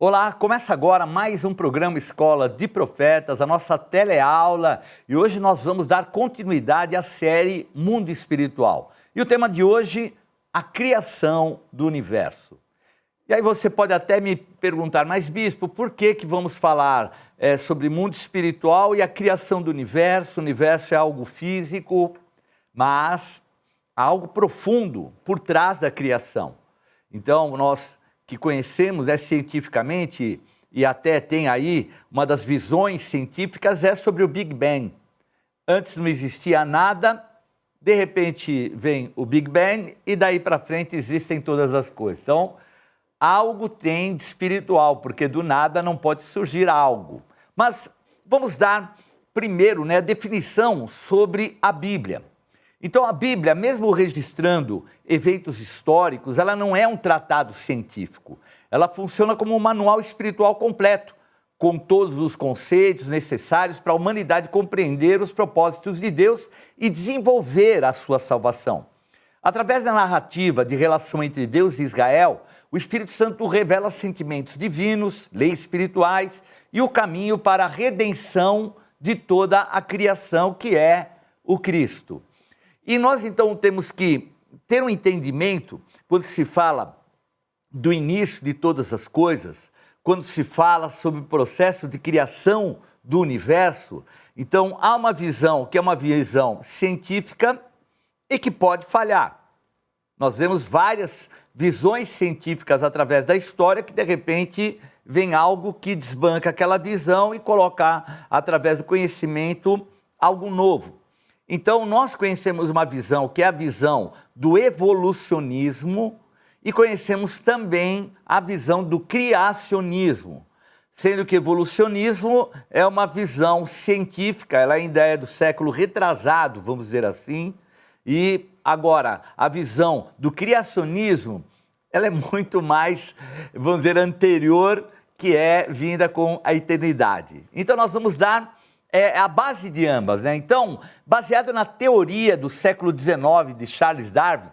Olá, começa agora mais um programa Escola de Profetas, a nossa teleaula, e hoje nós vamos dar continuidade à série Mundo Espiritual. E o tema de hoje, a criação do universo. E aí você pode até me perguntar, mas bispo, por que vamos falar sobre mundo espiritual e a criação do universo? O universo é algo físico, mas há algo profundo por trás da criação. Então, nós que conhecemos cientificamente, e até tem aí uma das visões científicas, é sobre o Big Bang. Antes não existia nada, de repente vem o Big Bang e daí para frente existem todas as coisas. Então, algo tem de espiritual, porque do nada não pode surgir algo. Mas vamos dar primeiro a definição sobre a Bíblia. Então a Bíblia, mesmo registrando eventos históricos, ela não é um tratado científico. Ela funciona como um manual espiritual completo, com todos os conceitos necessários para a humanidade compreender os propósitos de Deus e desenvolver a sua salvação. Através da narrativa de relação entre Deus e Israel, o Espírito Santo revela sentimentos divinos, leis espirituais e o caminho para a redenção de toda a criação, que é o Cristo. E nós, então, temos que ter um entendimento, quando se fala do início de todas as coisas, quando se fala sobre o processo de criação do universo, então há uma visão que é uma visão científica e que pode falhar. Nós vemos várias visões científicas através da história que, de repente, vem algo que desbanca aquela visão e coloca, através do conhecimento, algo novo. Então, nós conhecemos uma visão que é a visão do evolucionismo e conhecemos também a visão do criacionismo, sendo que evolucionismo é uma visão científica, ela ainda é do século retrasado, vamos dizer assim, e agora a visão do criacionismo, ela é muito mais, vamos dizer, anterior, que é vinda com a eternidade. Então, nós vamos dar a base de ambas, Então, baseado na teoria do século XIX de Charles Darwin,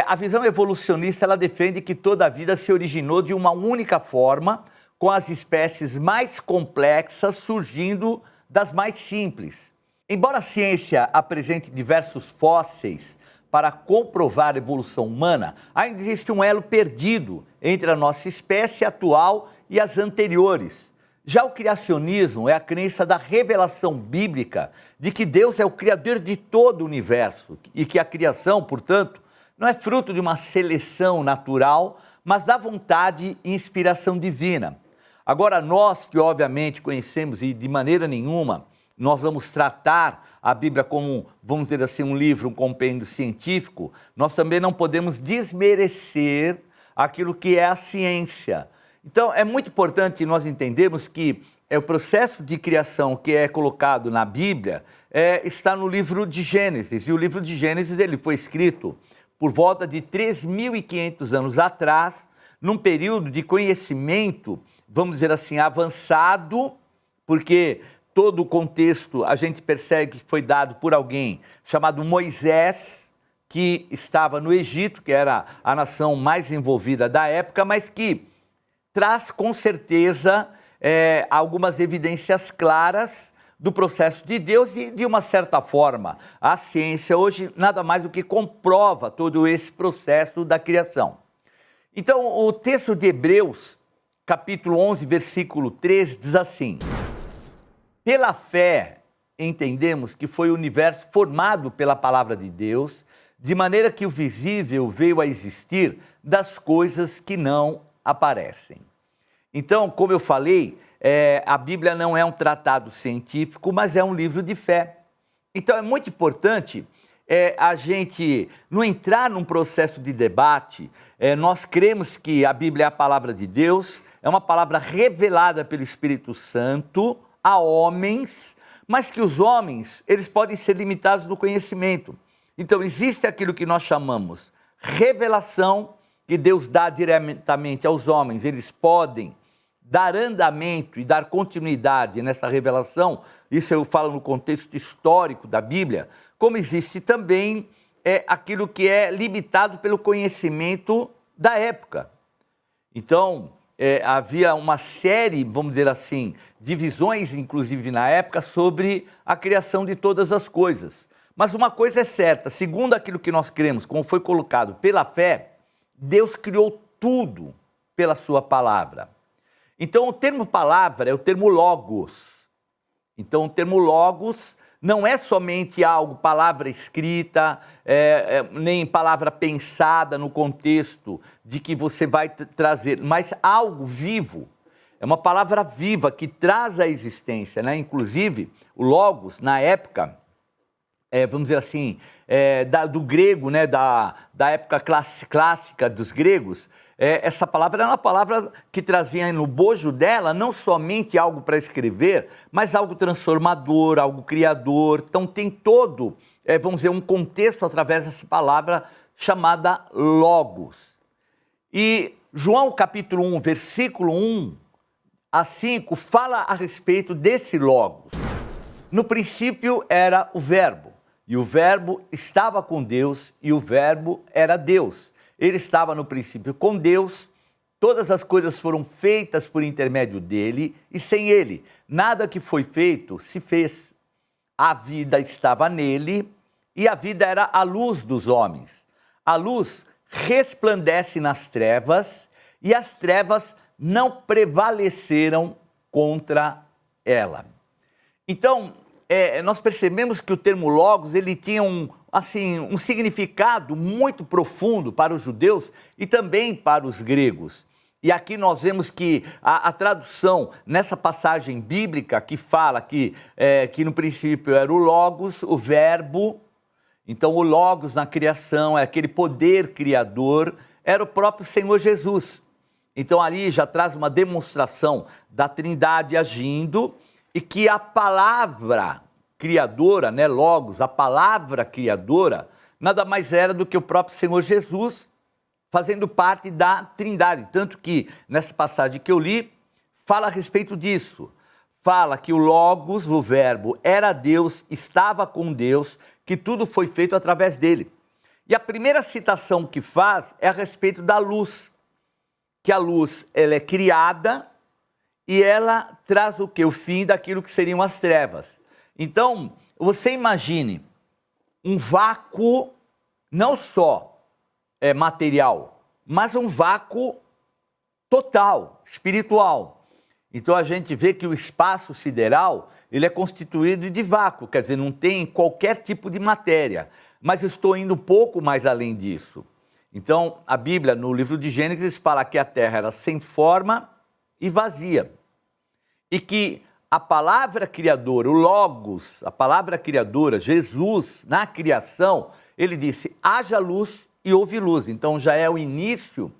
a visão evolucionista ela defende que toda a vida se originou de uma única forma, com as espécies mais complexas surgindo das mais simples. Embora a ciência apresente diversos fósseis para comprovar a evolução humana, ainda existe um elo perdido entre a nossa espécie atual e as anteriores. Já o criacionismo é a crença da revelação bíblica de que Deus é o criador de todo o universo e que a criação, portanto, não é fruto de uma seleção natural, mas da vontade e inspiração divina. Agora, nós que obviamente conhecemos e de maneira nenhuma nós vamos tratar a Bíblia como, vamos dizer assim, um livro, um compêndio científico, nós também não podemos desmerecer aquilo que é a ciência. Então, é muito importante nós entendermos que o processo de criação que é colocado na Bíblia está no livro de Gênesis. E o livro de Gênesis ele foi escrito por volta de 3.500 anos atrás, num período de conhecimento, vamos dizer assim, avançado, porque todo o contexto a gente percebe que foi dado por alguém chamado Moisés, que estava no Egito, que era a nação mais envolvida da época, mas que traz com certeza algumas evidências claras do processo de Deus e, de uma certa forma, a ciência hoje nada mais do que comprova todo esse processo da criação. Então, o texto de Hebreus, capítulo 11, versículo 3, diz assim: pela fé entendemos que foi o universo formado pela palavra de Deus, de maneira que o visível veio a existir das coisas que não aparecem. Então, como eu falei, a Bíblia não é um tratado científico, mas é um livro de fé. Então, é muito importante a gente não entrar num processo de debate. Nós cremos que a Bíblia é a palavra de Deus, é uma palavra revelada pelo Espírito Santo a homens, mas que os homens eles podem ser limitados no conhecimento. Então, existe aquilo que nós chamamos revelação, que Deus dá diretamente aos homens, eles podem dar andamento e dar continuidade nessa revelação, isso eu falo no contexto histórico da Bíblia, como existe também aquilo que é limitado pelo conhecimento da época. Então, havia uma série, vamos dizer assim, de visões, inclusive na época, sobre a criação de todas as coisas. Mas uma coisa é certa, segundo aquilo que nós cremos, como foi colocado pela fé, Deus criou tudo pela sua palavra. Então, o termo palavra é o termo logos. Então, o termo logos não é somente algo, palavra escrita, nem palavra pensada no contexto de que você vai trazer, mas algo vivo. É uma palavra viva que traz a existência, né? Inclusive, o logos, na época, vamos dizer assim, do grego, né? da época clássica dos gregos, essa palavra era uma palavra que trazia no bojo dela não somente algo para escrever, mas algo transformador, algo criador. Então tem todo, vamos dizer, um contexto através dessa palavra chamada logos. E João capítulo 1, versículo 1 a 5, fala a respeito desse logos. No princípio era o verbo, e o verbo estava com Deus, e o verbo era Deus. Ele estava no princípio com Deus, todas as coisas foram feitas por intermédio dele, e sem ele, nada que foi feito se fez. A vida estava nele, e a vida era a luz dos homens. A luz resplandece nas trevas, e as trevas não prevaleceram contra ela. Então, nós percebemos que o termo logos, ele tinha um significado muito profundo para os judeus e também para os gregos. E aqui nós vemos que a tradução nessa passagem bíblica que fala que no princípio era o logos, o verbo. Então o logos na criação é aquele poder criador, era o próprio Senhor Jesus. Então ali já traz uma demonstração da Trindade agindo e que a palavra criadora, né, logos, a palavra criadora, nada mais era do que o próprio Senhor Jesus fazendo parte da Trindade. Tanto que nessa passagem que eu li, fala a respeito disso. Fala que o logos, o verbo, era Deus, estava com Deus, que tudo foi feito através dele. E a primeira citação que faz é a respeito da luz. Que a luz, ela é criada e ela traz o quê? O fim daquilo que seriam as trevas. Então, você imagine um vácuo, não só material, mas um vácuo total, espiritual. Então, a gente vê que o espaço sideral, ele é constituído de vácuo, quer dizer, não tem qualquer tipo de matéria. Mas eu estou indo um pouco mais além disso. Então, a Bíblia, no livro de Gênesis, fala que a terra era sem forma e vazia. E que a palavra criadora, o logos, a palavra criadora, Jesus, na criação, ele disse, haja luz e houve luz. Então, já é o início,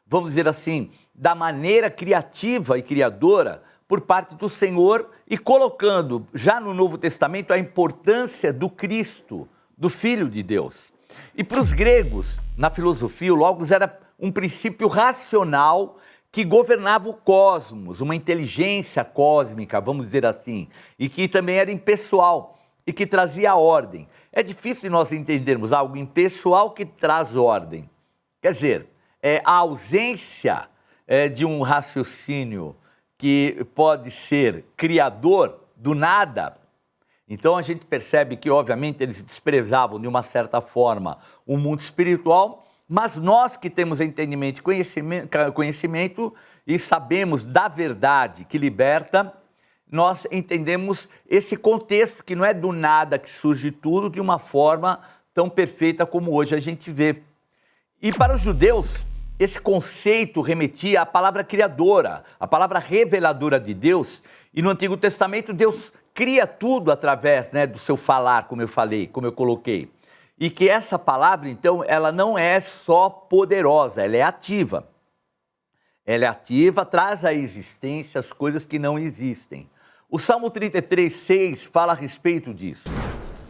vamos dizer assim, da maneira criativa e criadora por parte do Senhor e colocando já no Novo Testamento a importância do Cristo, do Filho de Deus. E para os gregos, na filosofia, o logos era um princípio racional que governava o cosmos, uma inteligência cósmica, vamos dizer assim, e que também era impessoal e que trazia ordem. É difícil de nós entendermos algo impessoal que traz ordem. Quer dizer, a ausência de um raciocínio que pode ser criador do nada. Então a gente percebe que, obviamente, eles desprezavam de uma certa forma o mundo espiritual, mas nós que temos entendimento e conhecimento e sabemos da verdade que liberta, nós entendemos esse contexto que não é do nada que surge tudo de uma forma tão perfeita como hoje a gente vê. E para os judeus, esse conceito remetia à palavra criadora, à palavra reveladora de Deus, e no Antigo Testamento Deus cria tudo através, do seu falar, como eu falei, como eu coloquei. E que essa palavra, então, ela não é só poderosa, ela é ativa. Ela é ativa, traz à existência as coisas que não existem. O Salmo 33, 6 fala a respeito disso.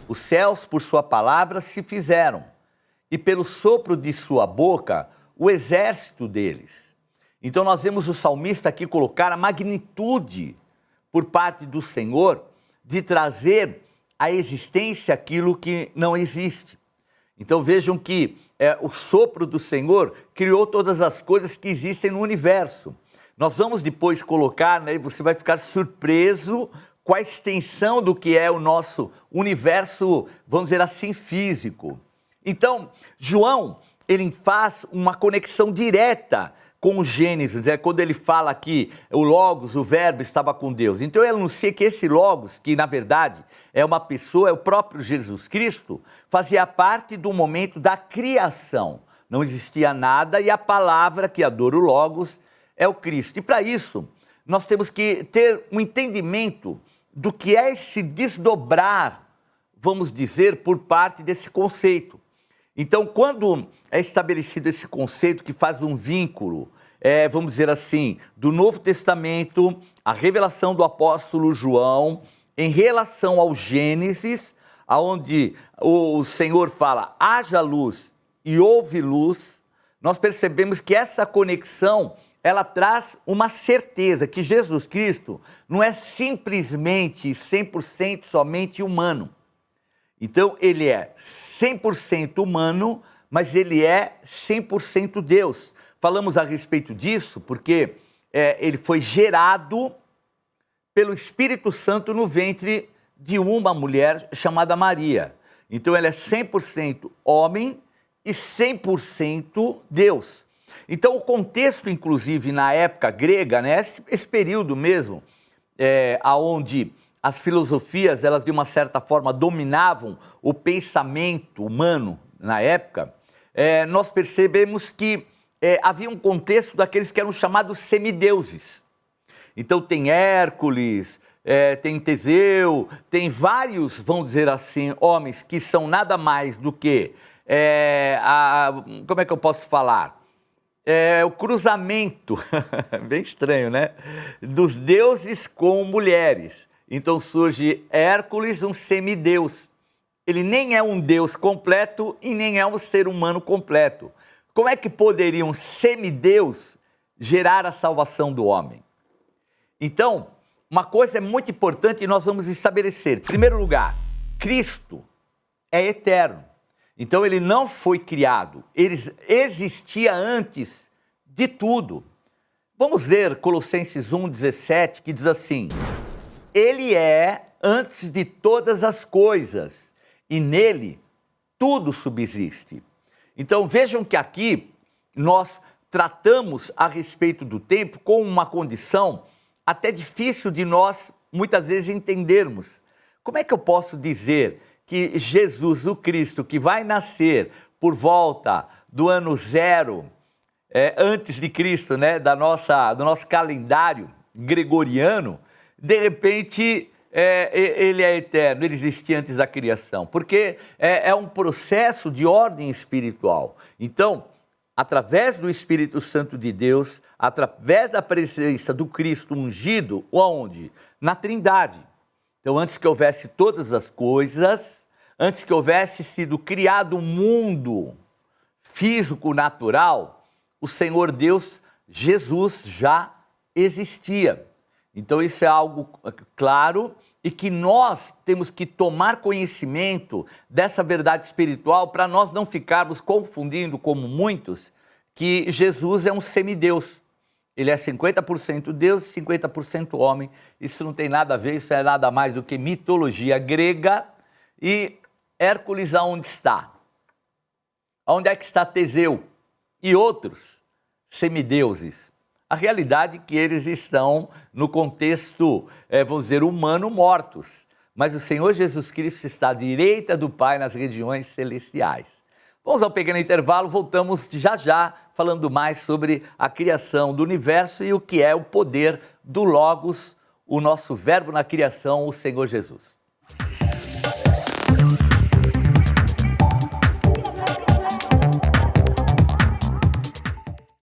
Os céus, por sua palavra, se fizeram, e pelo sopro de sua boca, o exército deles. Então nós vemos o salmista aqui colocar a magnitude por parte do Senhor de trazer à existência aquilo que não existe. Então vejam que o sopro do Senhor criou todas as coisas que existem no universo. Nós vamos depois colocar, né, e você vai ficar surpreso com a extensão do que é o nosso universo, vamos dizer assim, físico. Então, João, ele faz uma conexão direta com o Gênesis, quando ele fala que o Logos, o Verbo, estava com Deus. Então ele anuncia que esse Logos, que na verdade é uma pessoa, é o próprio Jesus Cristo, fazia parte do momento da criação. Não existia nada e a palavra que adora o Logos é o Cristo. E para isso, nós temos que ter um entendimento do que é esse desdobrar, vamos dizer, por parte desse conceito. Então, quando é estabelecido esse conceito que faz um vínculo, vamos dizer assim, do Novo Testamento, a revelação do apóstolo João, em relação ao Gênesis, onde o Senhor fala, haja luz e houve luz, nós percebemos que essa conexão, ela traz uma certeza que Jesus Cristo não é simplesmente 100% somente humano. Então, ele é 100% humano, mas ele é 100% Deus. Falamos a respeito disso porque ele foi gerado pelo Espírito Santo no ventre de uma mulher chamada Maria. Então, ele é 100% homem e 100% Deus. Então, o contexto, inclusive, na época grega, né, esse período mesmo, onde as filosofias, elas de uma certa forma dominavam o pensamento humano na época, nós percebemos que havia um contexto daqueles que eram chamados semideuses. Então tem Hércules, tem Teseu, tem vários, vamos dizer assim, homens que são nada mais do que, como é que eu posso falar? O cruzamento, bem estranho, né? Dos deuses com mulheres. Então surge Hércules, um semideus. Ele nem é um deus completo e nem é um ser humano completo. Como é que poderia um semideus gerar a salvação do homem? Então, uma coisa é muito importante e nós vamos estabelecer. Em primeiro lugar, Cristo é eterno. Então ele não foi criado, ele existia antes de tudo. Vamos ver Colossenses 1,17, que diz assim: ele é antes de todas as coisas, e nele tudo subsiste. Então vejam que aqui nós tratamos a respeito do tempo com uma condição até difícil de nós muitas vezes entendermos. Como é que eu posso dizer que Jesus, o Cristo, que vai nascer por volta do ano 0, antes de Cristo, né, do nosso calendário gregoriano, de repente ele é eterno, ele existia antes da criação, porque é um processo de ordem espiritual. Então, através do Espírito Santo de Deus, através da presença do Cristo ungido, onde? Na Trindade. Então, antes que houvesse todas as coisas, antes que houvesse sido criado o mundo físico, natural, o Senhor Deus, Jesus, já existia. Então, isso é algo claro e que nós temos que tomar conhecimento dessa verdade espiritual para nós não ficarmos confundindo, como muitos, que Jesus é um semideus. Ele é 50% Deus e 50% homem. Isso não tem nada a ver, isso é nada mais do que mitologia grega. E Hércules aonde está? Onde é que está Teseu? E outros semideuses? A realidade é que eles estão no contexto, vamos dizer, humano, mortos. Mas o Senhor Jesus Cristo está à direita do Pai nas regiões celestiais. Vamos ao pequeno intervalo, voltamos já falando mais sobre a criação do universo e o que é o poder do Logos, o nosso verbo na criação, o Senhor Jesus.